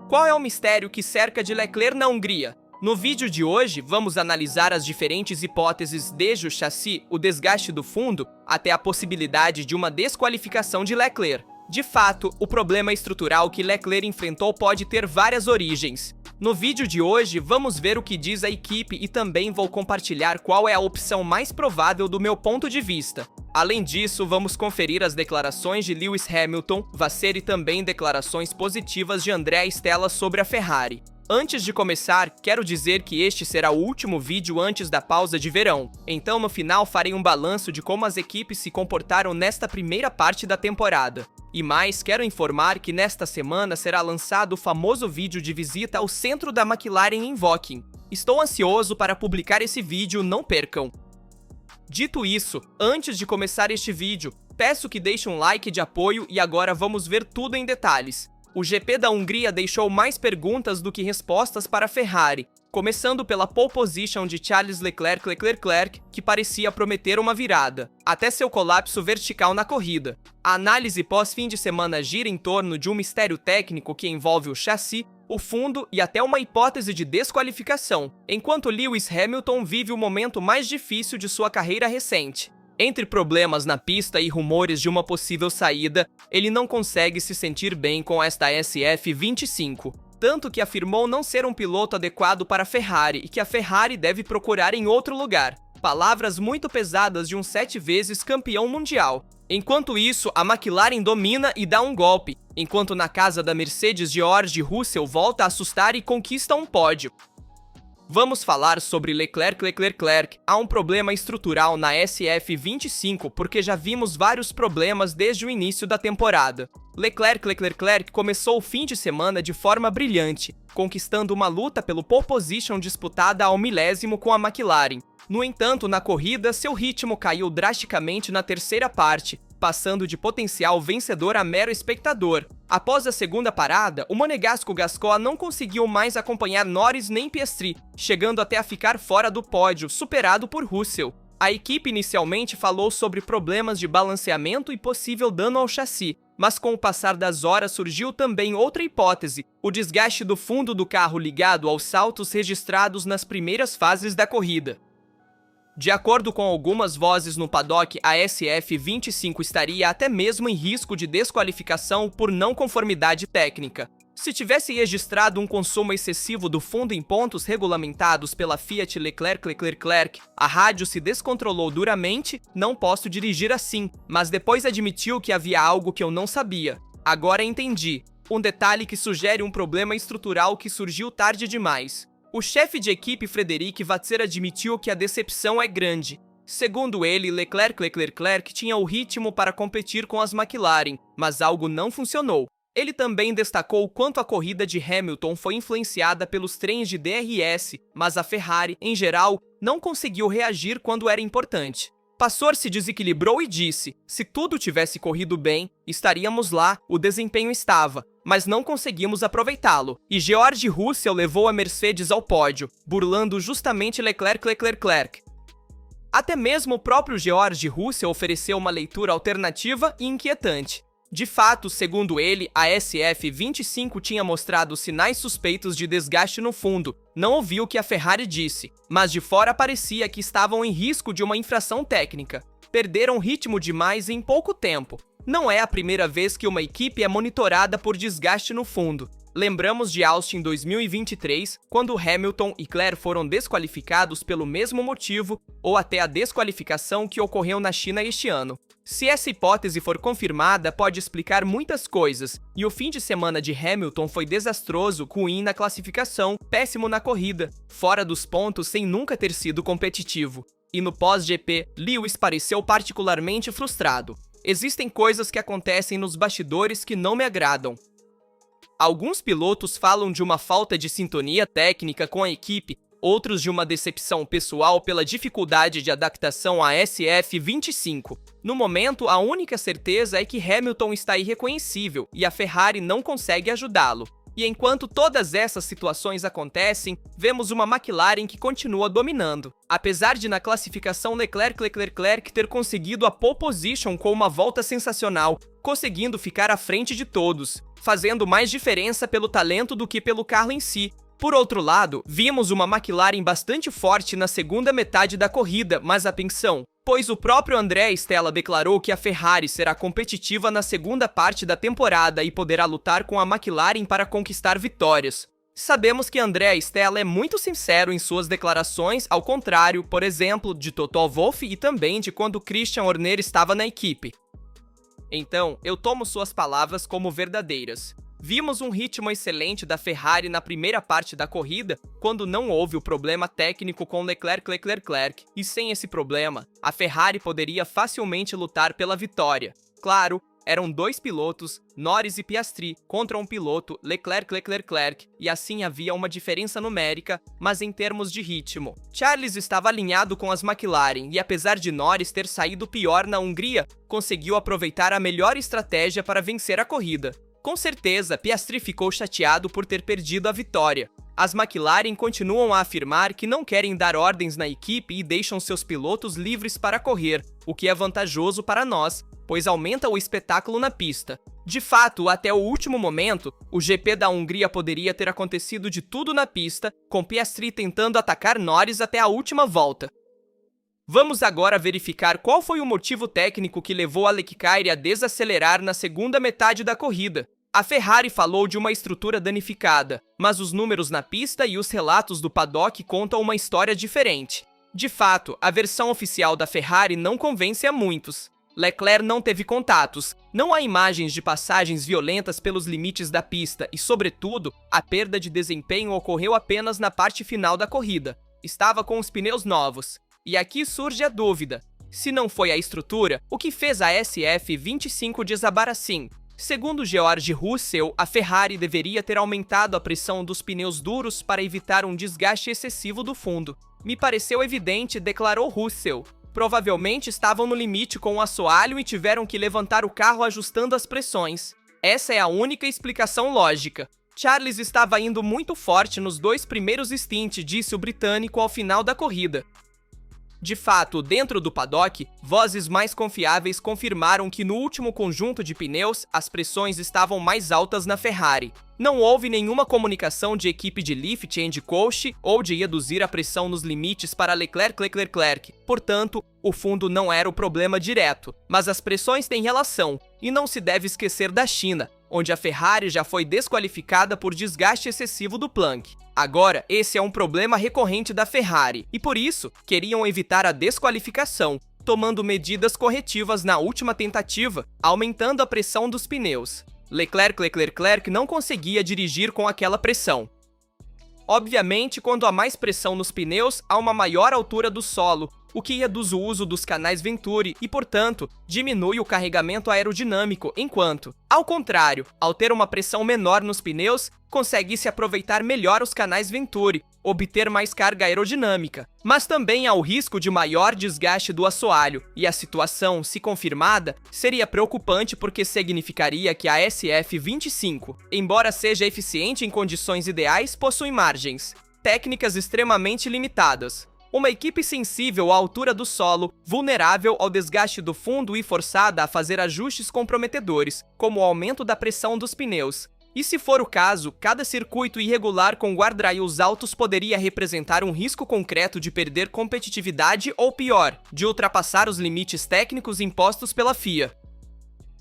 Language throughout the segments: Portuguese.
Qual é o mistério que cerca de Leclerc na Hungria? No vídeo de hoje, vamos analisar as diferentes hipóteses desde o chassi, o desgaste do fundo, até a possibilidade de uma desqualificação de Leclerc. De fato, o problema estrutural que Leclerc enfrentou pode ter várias origens. No vídeo de hoje, vamos ver o que diz a equipe e também vou compartilhar qual é a opção mais provável do meu ponto de vista. Além disso, vamos conferir as declarações de Lewis Hamilton, Vasseur e também declarações positivas de Andrea Stella sobre a Ferrari. Antes de começar, quero dizer que este será o último vídeo antes da pausa de verão, então no final farei um balanço de como as equipes se comportaram nesta primeira parte da temporada. E mais, quero informar que nesta semana será lançado o famoso vídeo de visita ao centro da McLaren em Woking. Estou ansioso para publicar esse vídeo, não percam! Dito isso, antes de começar este vídeo, peço que deixe um like de apoio e agora vamos ver tudo em detalhes. O GP da Hungria deixou mais perguntas do que respostas para a Ferrari, começando pela pole position de Charles Leclerc, que parecia prometer uma virada, até seu colapso vertical na corrida. A análise pós-fim de semana gira em torno de um mistério técnico que envolve o chassi, o fundo e até uma hipótese de desqualificação, enquanto Lewis Hamilton vive o momento mais difícil de sua carreira recente. Entre problemas na pista e rumores de uma possível saída, ele não consegue se sentir bem com esta SF25, tanto que afirmou não ser um piloto adequado para a Ferrari e que a Ferrari deve procurar em outro lugar. Palavras muito pesadas de um 7 vezes campeão mundial. Enquanto isso, a McLaren domina e dá um golpe, enquanto na casa da Mercedes George Russell volta a assustar e conquista um pódio. Vamos falar sobre Leclerc. Há um problema estrutural na SF25 porque já vimos vários problemas desde o início da temporada. Leclerc começou o fim de semana de forma brilhante, conquistando uma luta pelo pole position disputada ao milésimo com a McLaren. No entanto, na corrida, seu ritmo caiu drasticamente na terceira parte, passando de potencial vencedor a mero espectador. Após a segunda parada, o monegasco Gascoigne não conseguiu mais acompanhar Norris nem Piastri, chegando até a ficar fora do pódio, superado por Russell. A equipe inicialmente falou sobre problemas de balanceamento e possível dano ao chassi, mas com o passar das horas surgiu também outra hipótese, o desgaste do fundo do carro ligado aos saltos registrados nas primeiras fases da corrida. De acordo com algumas vozes no paddock, a SF25 estaria até mesmo em risco de desqualificação por não conformidade técnica. Se tivesse registrado um consumo excessivo do fundo em pontos regulamentados pela Fiat Leclerc, a rádio se descontrolou duramente, não posso dirigir assim, mas depois admitiu que havia algo que eu não sabia. Agora entendi. Um detalhe que sugere um problema estrutural que surgiu tarde demais. O chefe de equipe Frederic Vasseur admitiu que a decepção é grande. Segundo ele, Leclerc tinha o ritmo para competir com as McLaren, mas algo não funcionou. Ele também destacou o quanto a corrida de Hamilton foi influenciada pelos trens de DRS, mas a Ferrari, em geral, não conseguiu reagir quando era importante. Vasseur se desequilibrou e disse: se tudo tivesse corrido bem, estaríamos lá, o desempenho estava, mas não conseguimos aproveitá-lo. E George Russell levou a Mercedes ao pódio, burlando justamente Leclerc. Até mesmo o próprio George Russell ofereceu uma leitura alternativa e inquietante. De fato, segundo ele, a SF25 tinha mostrado sinais suspeitos de desgaste no fundo. Não ouviu o que a Ferrari disse, mas de fora parecia que estavam em risco de uma infração técnica. Perderam ritmo demais em pouco tempo. Não é a primeira vez que uma equipe é monitorada por desgaste no fundo. Lembramos de Austin 2023, quando Hamilton e Leclerc foram desqualificados pelo mesmo motivo, ou até a desqualificação que ocorreu na China este ano. Se essa hipótese for confirmada, pode explicar muitas coisas, e o fim de semana de Hamilton foi desastroso, ruim na classificação, péssimo na corrida, fora dos pontos sem nunca ter sido competitivo. E no pós-GP, Lewis pareceu particularmente frustrado. Existem coisas que acontecem nos bastidores que não me agradam. Alguns pilotos falam de uma falta de sintonia técnica com a equipe, outros de uma decepção pessoal pela dificuldade de adaptação à SF25. No momento, a única certeza é que Hamilton está irreconhecível e a Ferrari não consegue ajudá-lo. E enquanto todas essas situações acontecem, vemos uma McLaren que continua dominando. Apesar de na classificação Leclerc ter conseguido a pole position com uma volta sensacional, conseguindo ficar à frente de todos, fazendo mais diferença pelo talento do que pelo carro em si. Por outro lado, vimos uma McLaren bastante forte na segunda metade da corrida, mas atenção, pois o próprio André Stella declarou que a Ferrari será competitiva na segunda parte da temporada e poderá lutar com a McLaren para conquistar vitórias. Sabemos que André Stella é muito sincero em suas declarações, ao contrário, por exemplo, de Toto Wolff e também de quando Christian Horner estava na equipe. Então, eu tomo suas palavras como verdadeiras. Vimos um ritmo excelente da Ferrari na primeira parte da corrida, quando não houve o problema técnico com Leclerc, e sem esse problema, a Ferrari poderia facilmente lutar pela vitória. Claro, eram dois pilotos, Norris e Piastri, contra um piloto, Leclerc, e assim havia uma diferença numérica, mas em termos de ritmo. Charles estava alinhado com as McLaren e apesar de Norris ter saído pior na Hungria, conseguiu aproveitar a melhor estratégia para vencer a corrida. Com certeza, Piastri ficou chateado por ter perdido a vitória. As McLaren continuam a afirmar que não querem dar ordens na equipe e deixam seus pilotos livres para correr, o que é vantajoso para nós, pois aumenta o espetáculo na pista. De fato, até o último momento, o GP da Hungria poderia ter acontecido de tudo na pista, com Piastri tentando atacar Norris até a última volta. Vamos agora verificar qual foi o motivo técnico que levou a Leclerc a desacelerar na segunda metade da corrida. A Ferrari falou de uma estrutura danificada, mas os números na pista e os relatos do paddock contam uma história diferente. De fato, a versão oficial da Ferrari não convence a muitos. Leclerc não teve contatos, não há imagens de passagens violentas pelos limites da pista e, sobretudo, a perda de desempenho ocorreu apenas na parte final da corrida. Estava com os pneus novos. E aqui surge a dúvida: se não foi a estrutura, o que fez a SF25 desabar assim? Segundo George Russell, a Ferrari deveria ter aumentado a pressão dos pneus duros para evitar um desgaste excessivo do fundo. Me pareceu evidente, declarou Russell. Provavelmente estavam no limite com o assoalho e tiveram que levantar o carro ajustando as pressões. Essa é a única explicação lógica. Charles estava indo muito forte nos dois primeiros stints, disse o britânico ao final da corrida. De fato, dentro do paddock, vozes mais confiáveis confirmaram que no último conjunto de pneus, as pressões estavam mais altas na Ferrari. Não houve nenhuma comunicação de equipe de lift and coach ou de reduzir a pressão nos limites para Leclerc. Portanto, o fundo não era o problema direto, mas as pressões têm relação, e não se deve esquecer da China, onde a Ferrari já foi desqualificada por desgaste excessivo do Planck. Agora, esse é um problema recorrente da Ferrari, e por isso, queriam evitar a desqualificação, tomando medidas corretivas na última tentativa, aumentando a pressão dos pneus. Leclerc não conseguia dirigir com aquela pressão. Obviamente, quando há mais pressão nos pneus, há uma maior altura do solo, o que reduz o uso dos canais Venturi e, portanto, diminui o carregamento aerodinâmico, enquanto, ao contrário, ao ter uma pressão menor nos pneus, consegue-se aproveitar melhor os canais Venturi, obter mais carga aerodinâmica. Mas também há o risco de maior desgaste do assoalho, e a situação, se confirmada, seria preocupante porque significaria que a SF25, embora seja eficiente em condições ideais, possui margens técnicas extremamente limitadas. Uma equipe sensível à altura do solo, vulnerável ao desgaste do fundo e forçada a fazer ajustes comprometedores, como o aumento da pressão dos pneus. E se for o caso, cada circuito irregular com guardrails altos poderia representar um risco concreto de perder competitividade ou, pior, de ultrapassar os limites técnicos impostos pela FIA.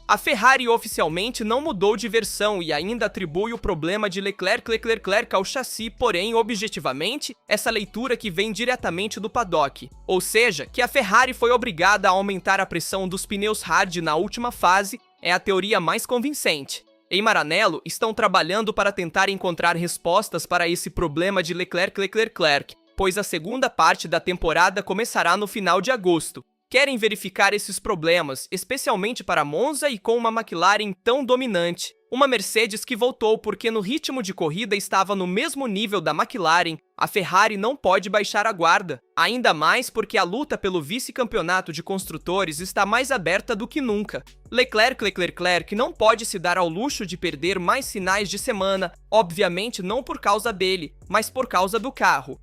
A Ferrari oficialmente não mudou de versão e ainda atribui o problema de Leclerc ao chassi, porém, objetivamente, essa leitura que vem diretamente do paddock, ou seja, que a Ferrari foi obrigada a aumentar a pressão dos pneus hard na última fase, é a teoria mais convincente. Em Maranello, estão trabalhando para tentar encontrar respostas para esse problema de Leclerc, pois a segunda parte da temporada começará no final de agosto. Querem verificar esses problemas, especialmente para Monza e com uma McLaren tão dominante. Uma Mercedes que voltou porque no ritmo de corrida estava no mesmo nível da McLaren, a Ferrari não pode baixar a guarda. Ainda mais porque a luta pelo vice-campeonato de construtores está mais aberta do que nunca. Leclerc não pode se dar ao luxo de perder mais finais de semana, obviamente não por causa dele, mas por causa do carro.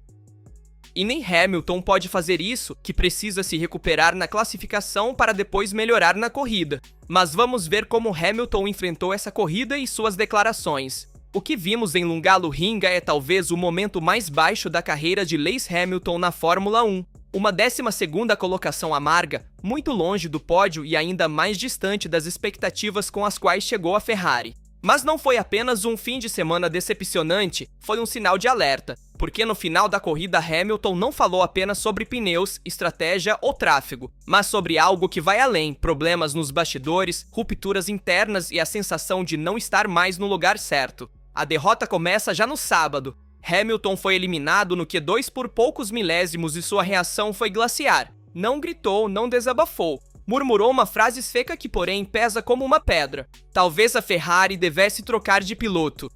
E nem Hamilton pode fazer isso, que precisa se recuperar na classificação para depois melhorar na corrida. Mas vamos ver como Hamilton enfrentou essa corrida e suas declarações. O que vimos em Hungaroringa é talvez o momento mais baixo da carreira de Lewis Hamilton na Fórmula 1. Uma 12ª colocação amarga, muito longe do pódio e ainda mais distante das expectativas com as quais chegou a Ferrari. Mas não foi apenas um fim de semana decepcionante, foi um sinal de alerta, porque no final da corrida Hamilton não falou apenas sobre pneus, estratégia ou tráfego, mas sobre algo que vai além, problemas nos bastidores, rupturas internas e a sensação de não estar mais no lugar certo. A derrota começa já no sábado. Hamilton foi eliminado no Q2 por poucos milésimos e sua reação foi glaciar. Não gritou, não desabafou. Murmurou uma frase seca que, porém, pesa como uma pedra. Talvez a Ferrari devesse trocar de piloto.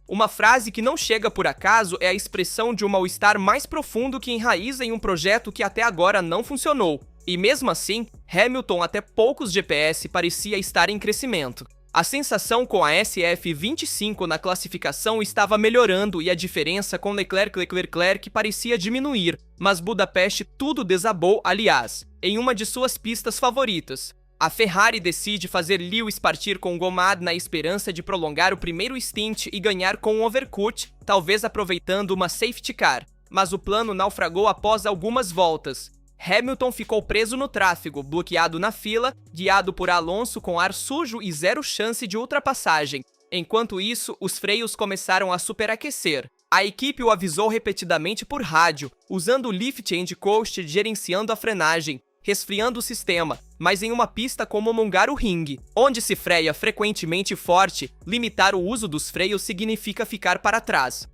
Uma frase que não chega por acaso é a expressão de um mal-estar mais profundo que enraiza em um projeto que até agora não funcionou. E mesmo assim, Hamilton até poucos GPS parecia estar em crescimento. A sensação com a SF25 na classificação estava melhorando e a diferença com Leclerc parecia diminuir, mas Budapeste tudo desabou, aliás, em uma de suas pistas favoritas. A Ferrari decide fazer Lewis partir com gomado na esperança de prolongar o primeiro stint e ganhar com um overcut, talvez aproveitando uma safety car, mas o plano naufragou após algumas voltas. Hamilton ficou preso no tráfego, bloqueado na fila, guiado por Alonso com ar sujo e zero chance de ultrapassagem. Enquanto isso, os freios começaram a superaquecer. A equipe o avisou repetidamente por rádio, usando o lift and coast gerenciando a frenagem, resfriando o sistema, mas em uma pista como Hungaroring, onde se freia frequentemente forte, limitar o uso dos freios significa ficar para trás.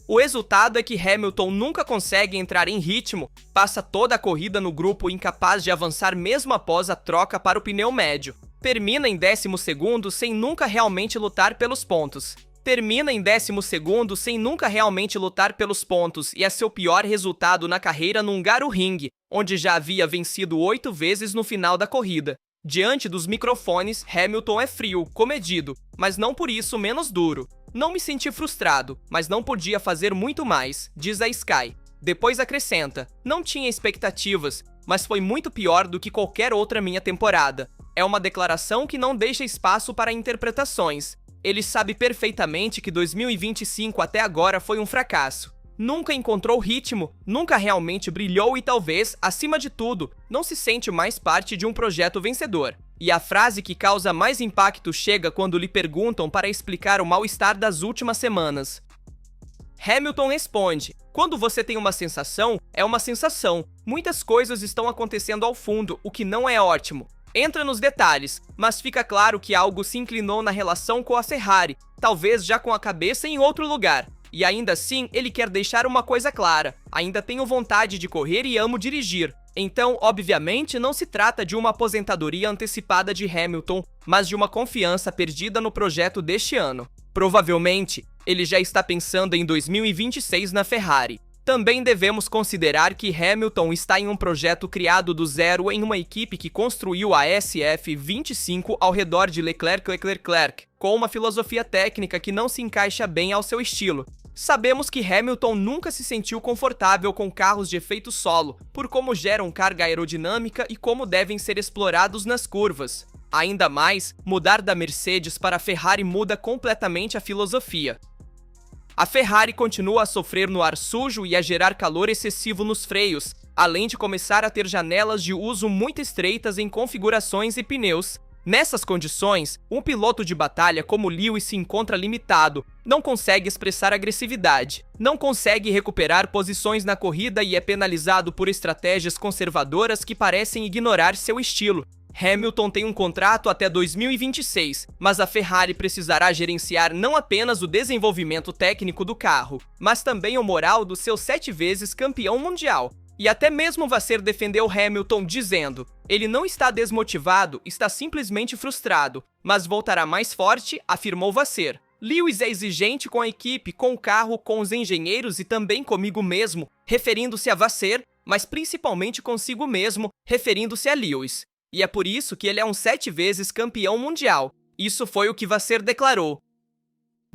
O resultado é que Hamilton nunca consegue entrar em ritmo, passa toda a corrida no grupo incapaz de avançar mesmo após a troca para o pneu médio. Termina em 12º sem nunca realmente lutar pelos pontos. E é seu pior resultado na carreira no Hungaroring, onde já havia vencido 8 vezes no final da corrida. Diante dos microfones, Hamilton é frio, comedido, mas não por isso menos duro. Não me senti frustrado, mas não podia fazer muito mais, diz a Sky. Depois acrescenta, não tinha expectativas, mas foi muito pior do que qualquer outra minha temporada. É uma declaração que não deixa espaço para interpretações. Ele sabe perfeitamente que 2025 até agora foi um fracasso. Nunca encontrou ritmo, nunca realmente brilhou e talvez, acima de tudo, não se sente mais parte de um projeto vencedor. E a frase que causa mais impacto chega quando lhe perguntam para explicar o mal-estar das últimas semanas. Hamilton responde, quando você tem uma sensação, é uma sensação. Muitas coisas estão acontecendo ao fundo, o que não é ótimo. Entra nos detalhes, mas fica claro que algo se inclinou na relação com a Ferrari, talvez já com a cabeça em outro lugar. E ainda assim, ele quer deixar uma coisa clara, ainda tenho vontade de correr e amo dirigir. Então, obviamente, não se trata de uma aposentadoria antecipada de Hamilton, mas de uma confiança perdida no projeto deste ano. Provavelmente, ele já está pensando em 2026 na Ferrari. Também devemos considerar que Hamilton está em um projeto criado do zero em uma equipe que construiu a SF25 ao redor de Leclerc, com uma filosofia técnica que não se encaixa bem ao seu estilo. Sabemos que Hamilton nunca se sentiu confortável com carros de efeito solo, por como geram carga aerodinâmica e como devem ser explorados nas curvas. Ainda mais, mudar da Mercedes para a Ferrari muda completamente a filosofia. A Ferrari continua a sofrer no ar sujo e a gerar calor excessivo nos freios, além de começar a ter janelas de uso muito estreitas em configurações e pneus. Nessas condições, um piloto de batalha como Lewis se encontra limitado, não consegue expressar agressividade, não consegue recuperar posições na corrida e é penalizado por estratégias conservadoras que parecem ignorar seu estilo. Hamilton tem um contrato até 2026, mas a Ferrari precisará gerenciar não apenas o desenvolvimento técnico do carro, mas também o moral do seu 7 vezes campeão mundial. E até mesmo Vasseur defendeu Hamilton dizendo, ele não está desmotivado, está simplesmente frustrado, mas voltará mais forte, afirmou Vasseur. Lewis é exigente com a equipe, com o carro, com os engenheiros e também comigo mesmo, referindo-se a Vasseur, mas principalmente consigo mesmo, referindo-se a Lewis. E é por isso que ele é um 7 vezes campeão mundial. Isso foi o que Vasseur declarou.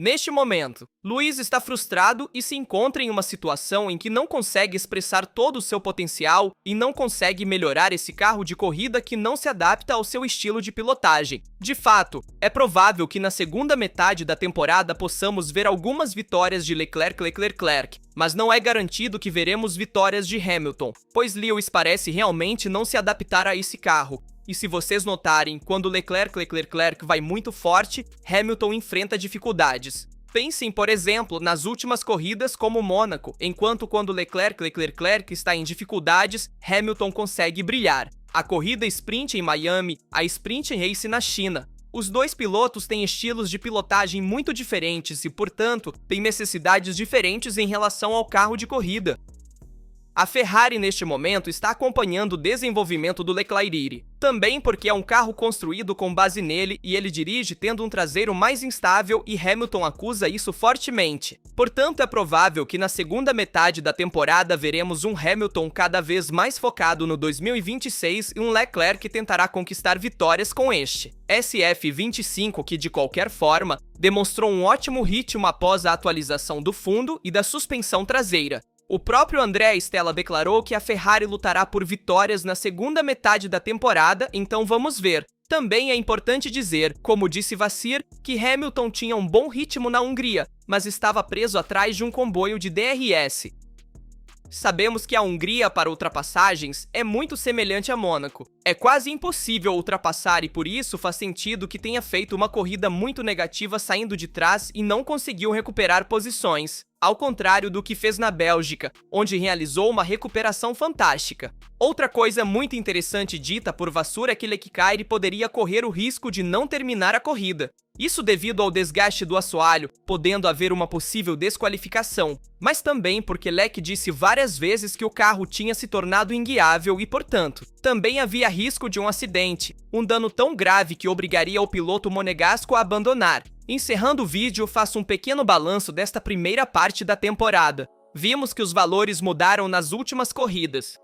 Neste momento, Lewis está frustrado e se encontra em uma situação em que não consegue expressar todo o seu potencial e não consegue melhorar esse carro de corrida que não se adapta ao seu estilo de pilotagem. De fato, é provável que na segunda metade da temporada possamos ver algumas vitórias de Leclerc, mas não é garantido que veremos vitórias de Hamilton, pois Lewis parece realmente não se adaptar a esse carro. E se vocês notarem, quando Leclerc vai muito forte, Hamilton enfrenta dificuldades. Pensem, por exemplo, nas últimas corridas como Mônaco, enquanto quando Leclerc está em dificuldades, Hamilton consegue brilhar. A corrida sprint em Miami, a sprint race na China. Os dois pilotos têm estilos de pilotagem muito diferentes e, portanto, têm necessidades diferentes em relação ao carro de corrida. A Ferrari, neste momento, está acompanhando o desenvolvimento do Leclerc, também porque é um carro construído com base nele e ele dirige tendo um traseiro mais instável e Hamilton acusa isso fortemente. Portanto, é provável que na segunda metade da temporada veremos um Hamilton cada vez mais focado no 2026 e um Leclerc que tentará conquistar vitórias com este SF25, que de qualquer forma demonstrou um ótimo ritmo após a atualização do fundo e da suspensão traseira. O próprio André Stella declarou que a Ferrari lutará por vitórias na segunda metade da temporada, então vamos ver. Também é importante dizer, como disse Vassir, que Hamilton tinha um bom ritmo na Hungria, mas estava preso atrás de um comboio de DRS. Sabemos que a Hungria para ultrapassagens é muito semelhante a Mônaco. É quase impossível ultrapassar e por isso faz sentido que tenha feito uma corrida muito negativa saindo de trás e não conseguiu recuperar posições, ao contrário do que fez na Bélgica, onde realizou uma recuperação fantástica. Outra coisa muito interessante dita por Vassur é que Leclerc poderia correr o risco de não terminar a corrida. Isso devido ao desgaste do assoalho, podendo haver uma possível desqualificação, mas também porque Lec disse várias vezes que o carro tinha se tornado inguiável e, portanto, também havia risco de um acidente, um dano tão grave que obrigaria o piloto monegasco a abandonar. Encerrando o vídeo, faço um pequeno balanço desta primeira parte da temporada. Vimos que os valores mudaram nas últimas corridas.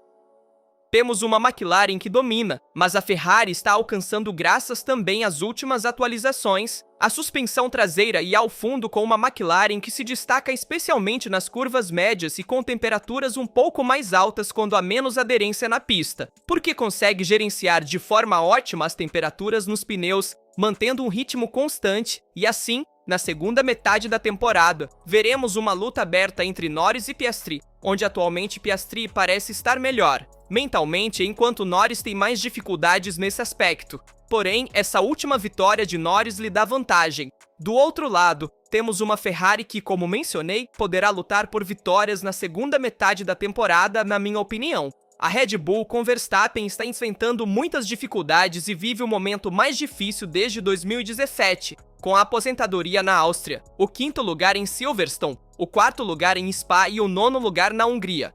Temos uma McLaren que domina, mas a Ferrari está alcançando graças também às últimas atualizações, a suspensão traseira e ao fundo com uma McLaren que se destaca especialmente nas curvas médias e com temperaturas um pouco mais altas quando há menos aderência na pista, porque consegue gerenciar de forma ótima as temperaturas nos pneus, mantendo um ritmo constante e assim, na segunda metade da temporada, veremos uma luta aberta entre Norris e Piastri, onde atualmente Piastri parece estar melhor mentalmente, enquanto Norris tem mais dificuldades nesse aspecto. Porém, essa última vitória de Norris lhe dá vantagem. Do outro lado, temos uma Ferrari que, como mencionei, poderá lutar por vitórias na segunda metade da temporada, na minha opinião. A Red Bull com Verstappen está enfrentando muitas dificuldades e vive o momento mais difícil desde 2017, com a aposentadoria na Áustria, o quinto lugar em Silverstone, o quarto lugar em Spa e o nono lugar na Hungria.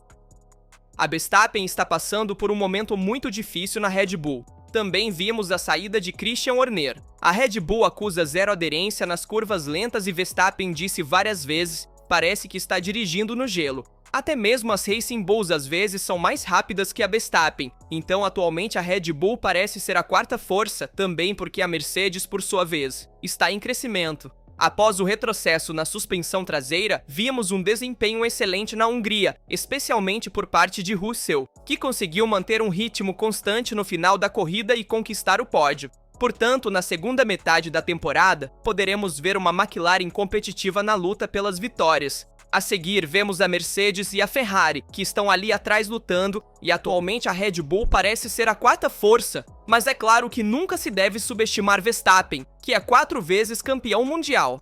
A Verstappen está passando por um momento muito difícil na Red Bull. Também vimos a saída de Christian Horner. A Red Bull acusa zero aderência nas curvas lentas e Verstappen disse várias vezes, parece que está dirigindo no gelo. Até mesmo as Racing Bulls às vezes são mais rápidas que a Verstappen, então atualmente a Red Bull parece ser a quarta força, também porque a Mercedes, por sua vez, está em crescimento. Após o retrocesso na suspensão traseira, vimos um desempenho excelente na Hungria, especialmente por parte de Russell, que conseguiu manter um ritmo constante no final da corrida e conquistar o pódio. Portanto, na segunda metade da temporada, poderemos ver uma McLaren competitiva na luta pelas vitórias. A seguir, vemos a Mercedes e a Ferrari, que estão ali atrás lutando, e atualmente a Red Bull parece ser a quarta força, mas é claro que nunca se deve subestimar Verstappen, que é 4 vezes campeão mundial.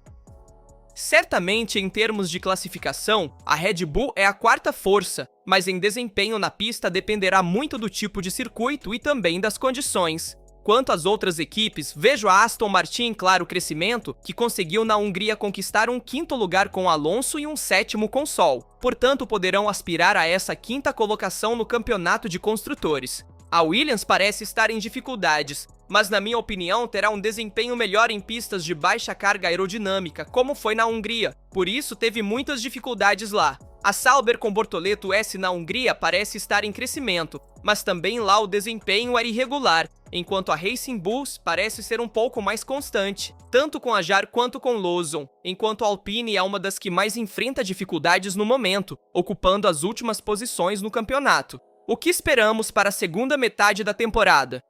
Certamente, em termos de classificação, a Red Bull é a quarta força, mas em desempenho na pista dependerá muito do tipo de circuito e também das condições. Quanto às outras equipes, vejo a Aston Martin em claro crescimento, que conseguiu na Hungria conquistar um quinto lugar com Alonso e um sétimo com Sol. Portanto, poderão aspirar a essa quinta colocação no campeonato de construtores. A Williams parece estar em dificuldades, mas na minha opinião terá um desempenho melhor em pistas de baixa carga aerodinâmica, como foi na Hungria, por isso teve muitas dificuldades lá. A Sauber com Bortoleto S na Hungria parece estar em crescimento, mas também lá o desempenho era irregular, enquanto a Racing Bulls parece ser um pouco mais constante, tanto com a Jar quanto com Lawson, enquanto a Alpine é uma das que mais enfrenta dificuldades no momento, ocupando as últimas posições no campeonato. O que esperamos para a segunda metade da temporada?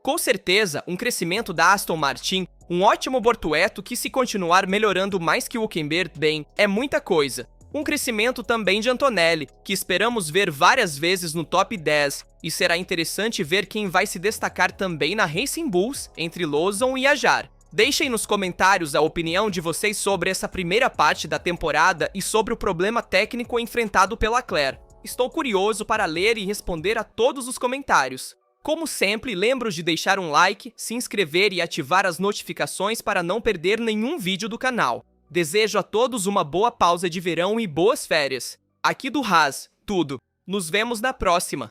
Com certeza, um crescimento da Aston Martin, um ótimo Bortoleto que, se continuar melhorando mais que o Hülkenberg bem, é muita coisa. Um crescimento também de Antonelli, que esperamos ver várias vezes no top 10, e será interessante ver quem vai se destacar também na Racing Bulls, entre Lawson e Ajar. Deixem nos comentários a opinião de vocês sobre essa primeira parte da temporada e sobre o problema técnico enfrentado pela Leclerc. Estou curioso para ler e responder a todos os comentários. Como sempre, lembro de deixar um like, se inscrever e ativar as notificações para não perder nenhum vídeo do canal. Desejo a todos uma boa pausa de verão e boas férias. Aqui do Haas, tudo. Nos vemos na próxima.